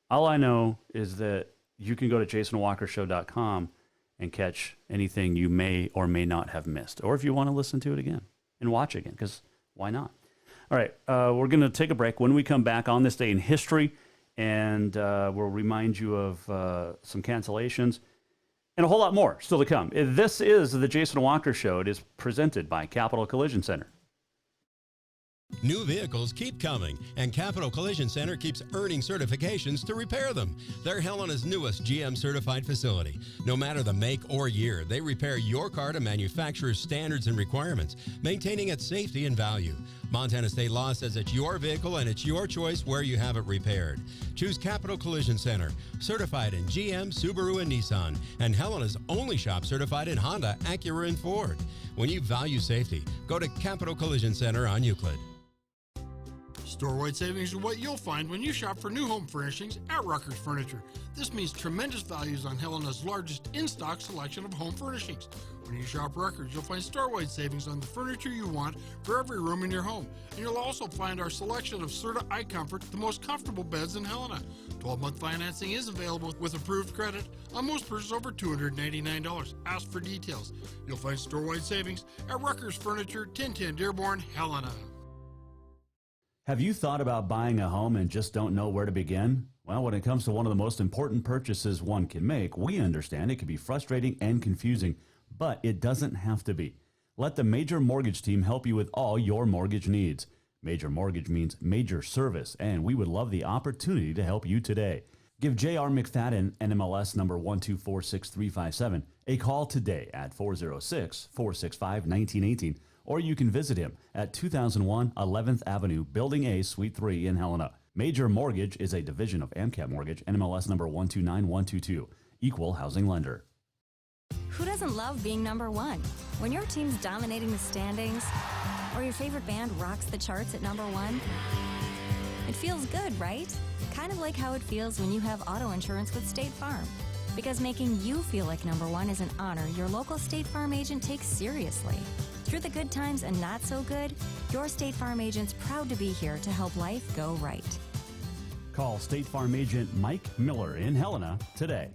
All I know is that you can go to jasonwalkershow.com and catch anything you may or may not have missed. Or if you want to listen to it again and watch again, because why not? All right, we're going to take a break. When we come back on this day in history, and we'll remind you of some cancellations and a whole lot more still to come. This is the Jason Walker Show. It is presented by Capital Collision Center. New vehicles keep coming, and Capital Collision Center keeps earning certifications to repair them. They're Helena's newest GM-certified facility. No matter the make or year, they repair your car to manufacturer's standards and requirements, maintaining its safety and value. Montana state law says it's your vehicle and it's your choice where you have it repaired. Choose Capital Collision Center, certified in GM, Subaru, and Nissan, and Helena's only shop certified in Honda, Acura, and Ford. When you value safety, go to Capital Collision Center on Euclid. Store-wide savings are what you'll find when you shop for new home furnishings at Rucker's Furniture. This means tremendous values on Helena's largest in-stock selection of home furnishings. When you shop Rucker's, you'll find store-wide savings on the furniture you want for every room in your home. And you'll also find our selection of Serta iComfort, the most comfortable beds in Helena. 12-month financing is available with approved credit on most purchases over $299. Ask for details. You'll find store-wide savings at Rucker's Furniture, 1010 Dearborn, Helena. Have you thought about buying a home and just don't know where to begin? Well, when it comes to one of the most important purchases one can make, we understand it can be frustrating and confusing, but it doesn't have to be. Let the Major Mortgage team help you with all your mortgage needs. Major Mortgage means major service, and we would love the opportunity to help you today. Give J.R. McFadden, NMLS number 1246357, a call today at 406-465-1918. Or you can visit him at 2001 11th Avenue, Building A, Suite 3 in Helena. Major Mortgage is a division of AMCAP Mortgage, NMLS number 129122, equal housing lender. Who doesn't love being number one? When your team's dominating the standings, or your favorite band rocks the charts at number one, it feels good, right? Kind of like how it feels when you have auto insurance with State Farm. Because making you feel like number one is an honor your local State Farm agent takes seriously. Through the good times and not so good, your State Farm agent's proud to be here to help life go right. Call State Farm agent Mike Miller in Helena today.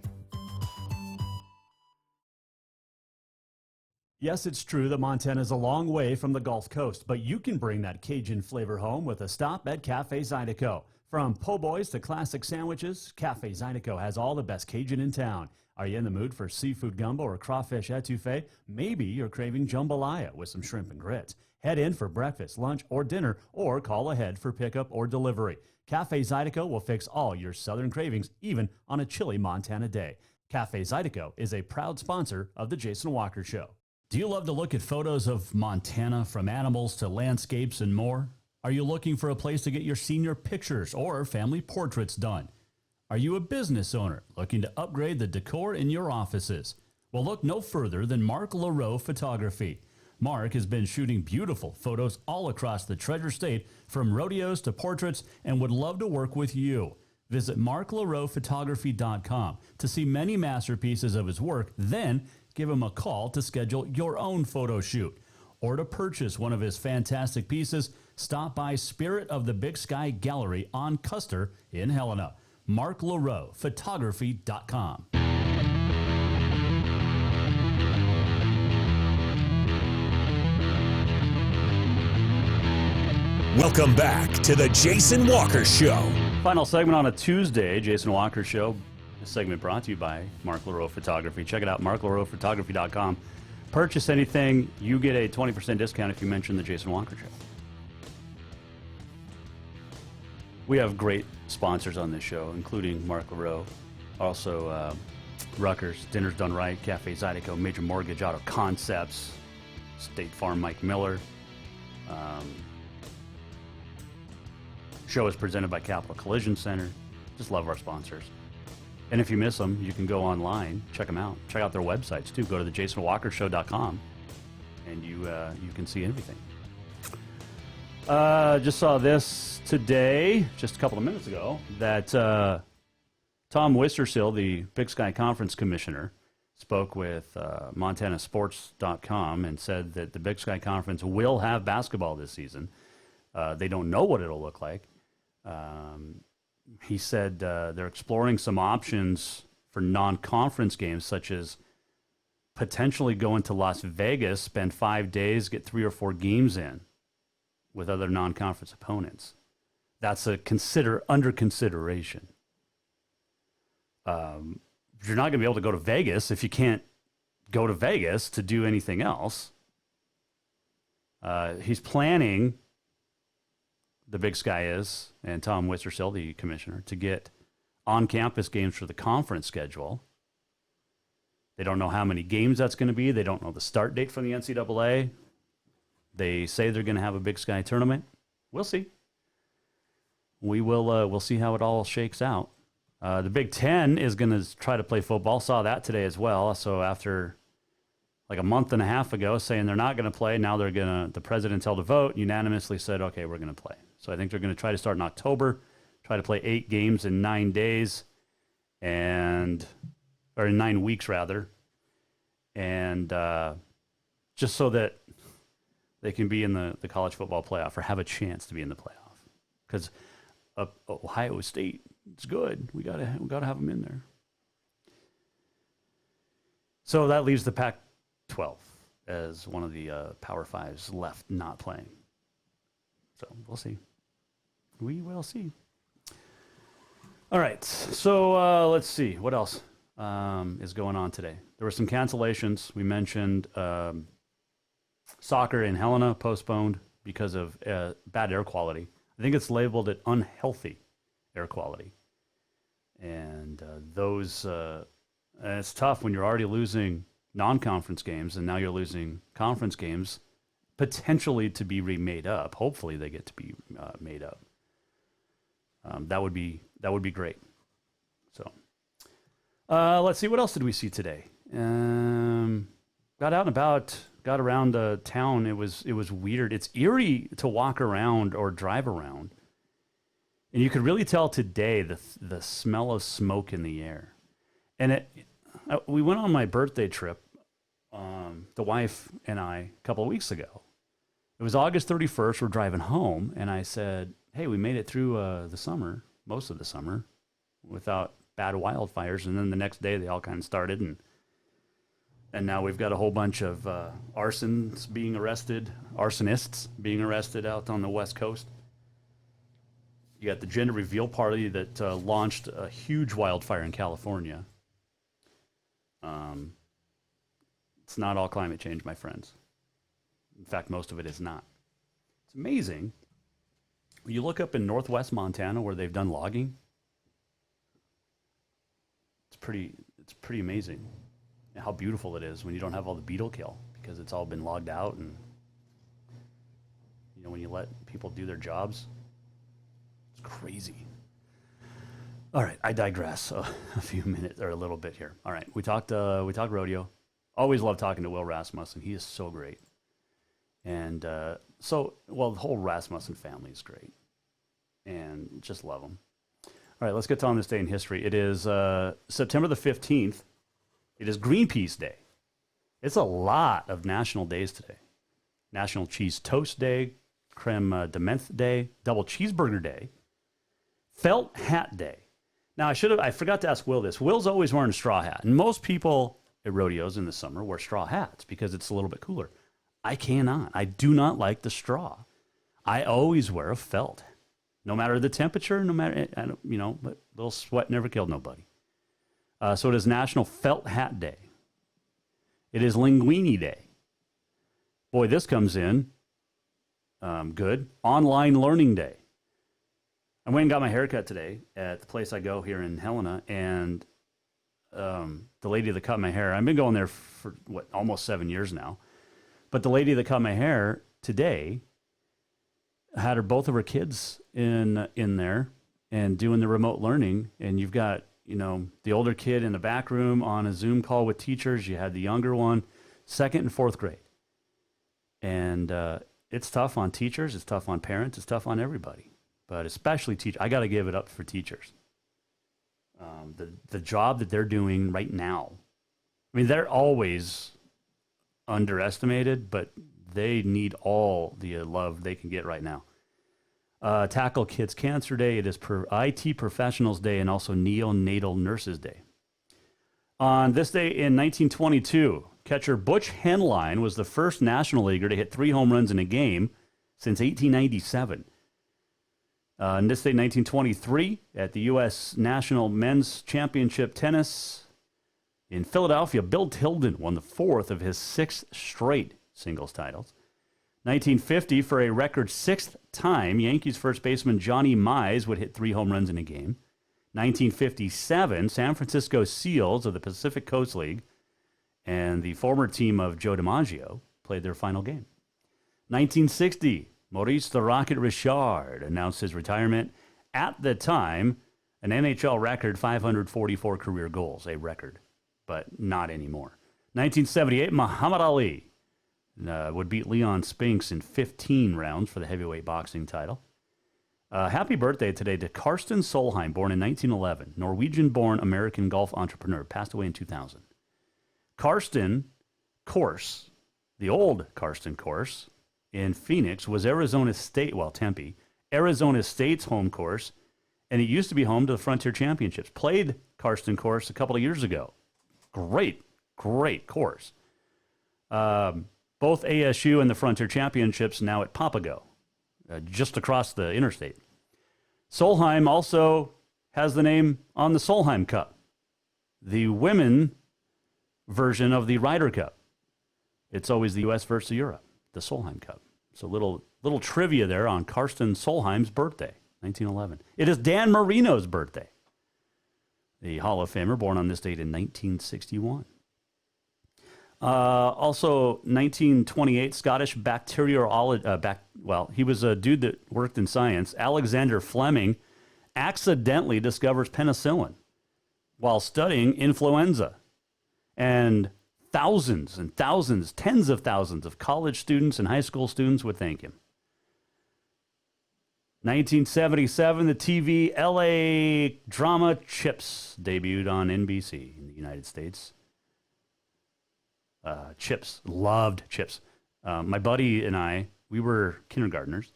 Yes, it's true that Montana is a long way from the Gulf Coast, but you can bring that Cajun flavor home with a stop at Cafe Zydeco. From po' boys to classic sandwiches, Cafe Zydeco has all the best Cajun in town. Are you in the mood for seafood gumbo or crawfish etouffee? Maybe you're craving jambalaya with some shrimp and grits. Head in for breakfast, lunch, or dinner, or call ahead for pickup or delivery. Cafe Zydeco will fix all your southern cravings, even on a chilly Montana day. Cafe Zydeco is a proud sponsor of The Jason Walker Show. Do you love to look at photos of Montana, from animals to landscapes and more? Are you looking for a place to get your senior pictures or family portraits done? Are you a business owner looking to upgrade the decor in your offices? Well, look no further than Mark LaRoe Photography. Mark has been shooting beautiful photos all across the Treasure State, from rodeos to portraits, and would love to work with you. Visit marklaroephotography.com to see many masterpieces of his work, then give him a call to schedule your own photo shoot. Or to purchase one of his fantastic pieces, stop by Spirit of the Big Sky Gallery on Custer in Helena. marklaroephotography.com. Welcome back to the Jason Walker Show. Final segment on a Tuesday, Jason Walker Show. This segment brought to you by Mark LaRoe Photography. Check it out, marklaroephotography.com. Purchase anything, you get a 20% discount if you mention the Jason Walker Show. We have great sponsors on this show, including Mark LaRoe, also Rutgers, Dinner's Done Right, Cafe Zydeco, Major Mortgage, Auto Concepts, State Farm, Mike Miller. Show is presented by Capital Collision Center. Just love our sponsors. And if you miss them, you can go online, check them out. Check out their websites, too. Go to thejasonwalkershow.com, and you can see everything. Just saw this today, just a couple of minutes ago, that Tom Wistersill, the Big Sky Conference Commissioner, spoke with MontanaSports.com and said that the Big Sky Conference will have basketball this season. They don't know what it'll look like. He said they're exploring some options for non-conference games, such as potentially going to Las Vegas, spend 5 days, get 3 or 4 games in with other non-conference opponents. That's under consideration. You're not going to be able to go to Vegas if you can't go to Vegas to do anything else. He's planning, the Big Sky is, and Tom Wistersill, the commissioner, to get on-campus games for the conference schedule. They don't know how many games that's going to be. They don't know the start date from the NCAA. They say they're going to have a Big Sky tournament. We'll see. We'll see how it all shakes out. The Big Ten is going to try to play football. Saw that today as well. So after like a month and a half ago saying they're not going to play, now the president held a vote, unanimously said, okay, we're going to play. So I think they're going to try to start in October, try to play 8 games in 9 days, or in 9 weeks rather, and just so that they can be in the college football playoff, or have a chance to be in the playoff. Because Ohio State, it's good. We gotta have them in there. So that leaves the Pac-12 as one of the Power Fives left not playing. So we'll see. We will see. All right. So let's see. What else is going on today? There were some cancellations. We mentioned soccer in Helena postponed because of bad air quality. I think it's labeled it unhealthy air quality. And it's tough when you're already losing non-conference games, and now you're losing conference games potentially to be remade up. Hopefully they get to be made up. That would be great. So let's see, what else did we see today? Got out and about, got around town. It was weird. It's eerie to walk around or drive around, and you could really tell today the smell of smoke in the air. And we went on my birthday trip, the wife and I, a couple of weeks ago. It was August 31st. We're driving home, and I said, hey, we made it through the summer, most of the summer, without bad wildfires. And then the next day they all kind of started, and And now we've got a whole bunch of arsonists being arrested out on the West Coast. You got the gender reveal party that launched a huge wildfire in California. It's not all climate change, my friends. In fact, most of it is not. It's amazing. You look up in northwest Montana where they've done logging. It's pretty amazing how beautiful it is when you don't have all the beetle kill because it's all been logged out, and when you let people do their jobs, it's crazy. All right, I digress a few minutes or a little bit here. All right, we talked rodeo. Always love talking to Will Rasmussen. He is so great. And the whole Rasmussen family is great. And just love them. All right, let's get to on this day in history. It is September the 15th. It is Greenpeace Day. It's a lot of national days today. National Cheese Toast Day, Creme de Menthe Day, Double Cheeseburger Day, Felt Hat Day. Now, I forgot to ask Will this. Will's always wearing a straw hat. And most people at rodeos in the summer wear straw hats because it's a little bit cooler. I cannot. I do not like the straw. I always wear a felt. No matter the temperature, but a little sweat never killed nobody. So it is National Felt Hat Day. It is Linguini Day. Boy, this comes in good. Online Learning Day. I went and got my haircut today at the place I go here in Helena, and the lady that cut my hair, I've been going there for, almost 7 years now, but the lady that cut my hair today had both of her kids in there and doing the remote learning, and you've got, the older kid in the back room on a Zoom call with teachers. You had the younger one, 2nd and 4th grade. And it's tough on teachers. It's tough on parents. It's tough on everybody. But especially teachers. I got to give it up for teachers. The job that they're doing right now. I mean, they're always underestimated, but they need all the love they can get right now. Tackle Kids Cancer Day. It is IT Professionals Day and also Neonatal Nurses Day. On this day in 1922, catcher Butch Henline was the first National Leaguer to hit 3 home runs in a game since 1897. On this day, 1923, at the U.S. National Men's Championship Tennis in Philadelphia, Bill Tilden won the 4th of his 6 straight singles titles. 1950, for a record 6th time, Yankees first baseman Johnny Mize would hit 3 home runs in a game. 1957, San Francisco Seals of the Pacific Coast League and the former team of Joe DiMaggio played their final game. 1960, Maurice the Rocket Richard announced his retirement. At the time, an NHL record, 544 career goals, a record, but not anymore. 1978, Muhammad Ali would beat Leon Spinks in 15 rounds for the heavyweight boxing title. Happy birthday today to Karsten Solheim, born in 1911, Norwegian-born American golf entrepreneur, passed away in 2000. Karsten Course, the old Karsten Course in Phoenix, was Tempe, Arizona State's home course, and it used to be home to the Frontier Championships. Played Karsten Course a couple of years ago. Great course. Both ASU and the Frontier Championships now at Papago, just across the interstate. Solheim also has the name on the Solheim Cup, the women version of the Ryder Cup. It's always the U.S. versus Europe, the Solheim Cup. So little trivia there on Karsten Solheim's birthday, 1911. It is Dan Marino's birthday, the Hall of Famer, born on this date in 1961. Also, 1928, Scottish bacteriologist, he was a dude that worked in science. Alexander Fleming accidentally discovers penicillin while studying influenza. And thousands, tens of thousands of college students and high school students would thank him. 1977, the TV LA drama Chips debuted on NBC in the United States. Chips, loved Chips. My buddy and I, we were kindergartners,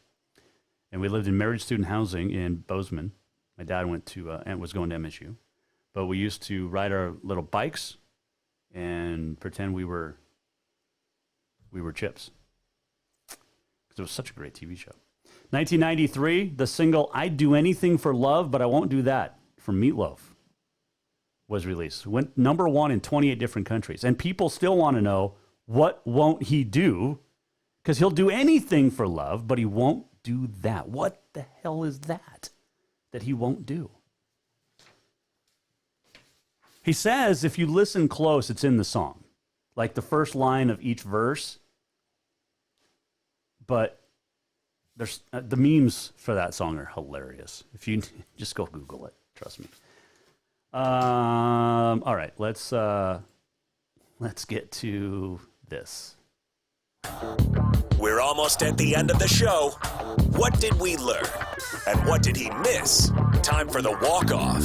and we lived in married student housing in Bozeman. My dad went to and was going to MSU, but we used to ride our little bikes and pretend we were Chips. Because it was such a great TV show. 1993, the single "I'd Do Anything for Love, But I Won't Do That" from Meatloaf was released. Went number 1 in 28 different countries. And people still want to know, what won't he do? Because he'll do anything for love, but he won't do that. What the hell is that he won't do? He says, if you listen close, it's in the song. Like the first line of each verse. But there's the memes for that song are hilarious. If you just go Google it, trust me. All right, let's get to this. We're almost at the end of the show. What did we learn? And what did he miss? Time for the walk-off.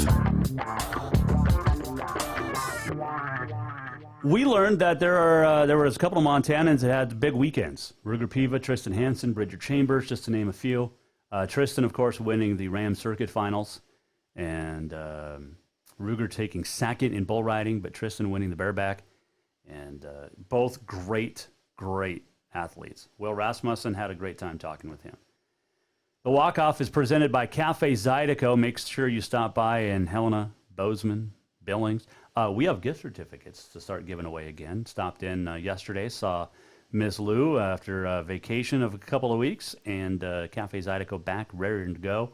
We learned that there was a couple of Montanans that had big weekends. Ruger Piva, Tristan Hansen, Bridger Chambers, just to name a few. Tristan, of course, winning the Ram Circuit Finals. And Ruger taking second in bull riding, but Tristan winning the bareback. And both great athletes. Will Rasmussen had a great time talking with him. The walk-off is presented by Cafe Zydeco. Make sure you stop by in Helena, Bozeman, Billings. We have gift certificates to start giving away again. Stopped in yesterday, saw Miss Lou after a vacation of a couple of weeks, and Cafe Zydeco back, ready to go,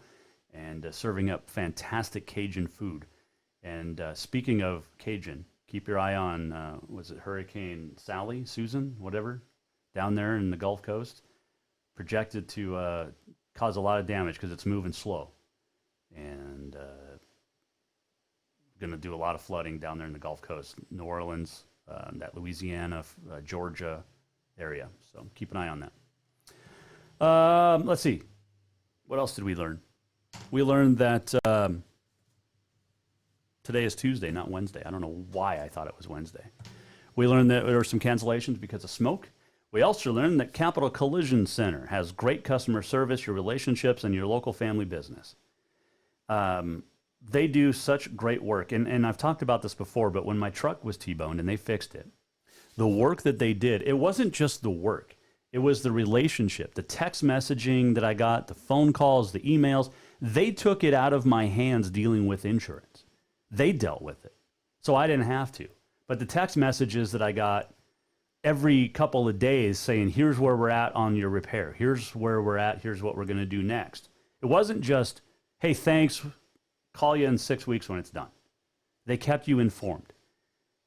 and serving up fantastic Cajun food. And speaking of Cajun, keep your eye on, was it Hurricane Sally, Susan, whatever, down there in the Gulf Coast, projected to cause a lot of damage because it's moving slow. And going to do a lot of flooding down there in the Gulf Coast, New Orleans, that Louisiana, Georgia area. So keep an eye on that. Let's see. What else did we learn? We learned that today is Tuesday, not Wednesday. I don't know why I thought it was Wednesday. We learned that there were some cancellations because of smoke. We also learned that Capital Collision Center has great customer service, your relationships, and your local family business. They do such great work. And I've talked about this before, but when my truck was T-boned and they fixed it, the work that they did, it wasn't just the work. It was the relationship, the text messaging that I got, the phone calls, the emails. They took it out of my hands dealing with insurance. They dealt with it. So I didn't have to. But the text messages that I got every couple of days saying, here's where we're at on your repair. Here's where we're at. Here's what we're going to do next. It wasn't just, hey, thanks, call you in 6 weeks when it's done. They kept you informed.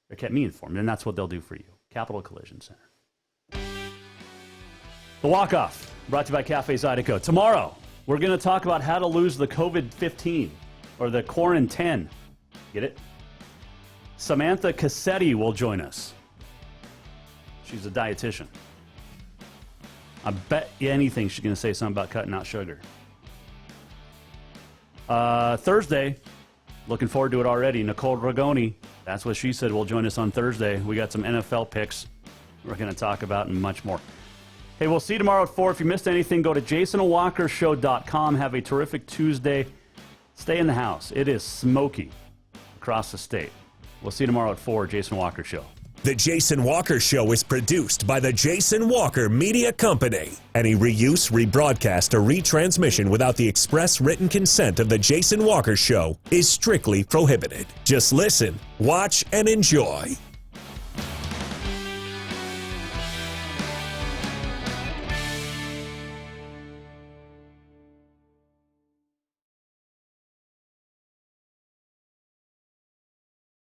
They kept me informed, and that's what they'll do for you. Capital Collision Center. The walk-off, brought to you by Cafe Zydeco. Tomorrow, we're going to talk about how to lose the COVID-15, or the quarantine. Get it? Samantha Cassetti will join us. She's a dietitian. I bet you anything she's going to say something about cutting out sugar. Thursday, looking forward to it already. Nicole Dragoni, that's what she said, will join us on Thursday. We got some NFL picks we're going to talk about and much more. Hey, we'll see you tomorrow at 4. If you missed anything, go to jasonwalkershow.com. Have a terrific Tuesday. Stay in the house. It is smoky across the state. We'll see you tomorrow at 4, Jason Walker Show. The Jason Walker Show is produced by the Jason Walker Media Company. Any reuse, rebroadcast, or retransmission without the express written consent of the Jason Walker Show is strictly prohibited. Just listen, watch, and enjoy.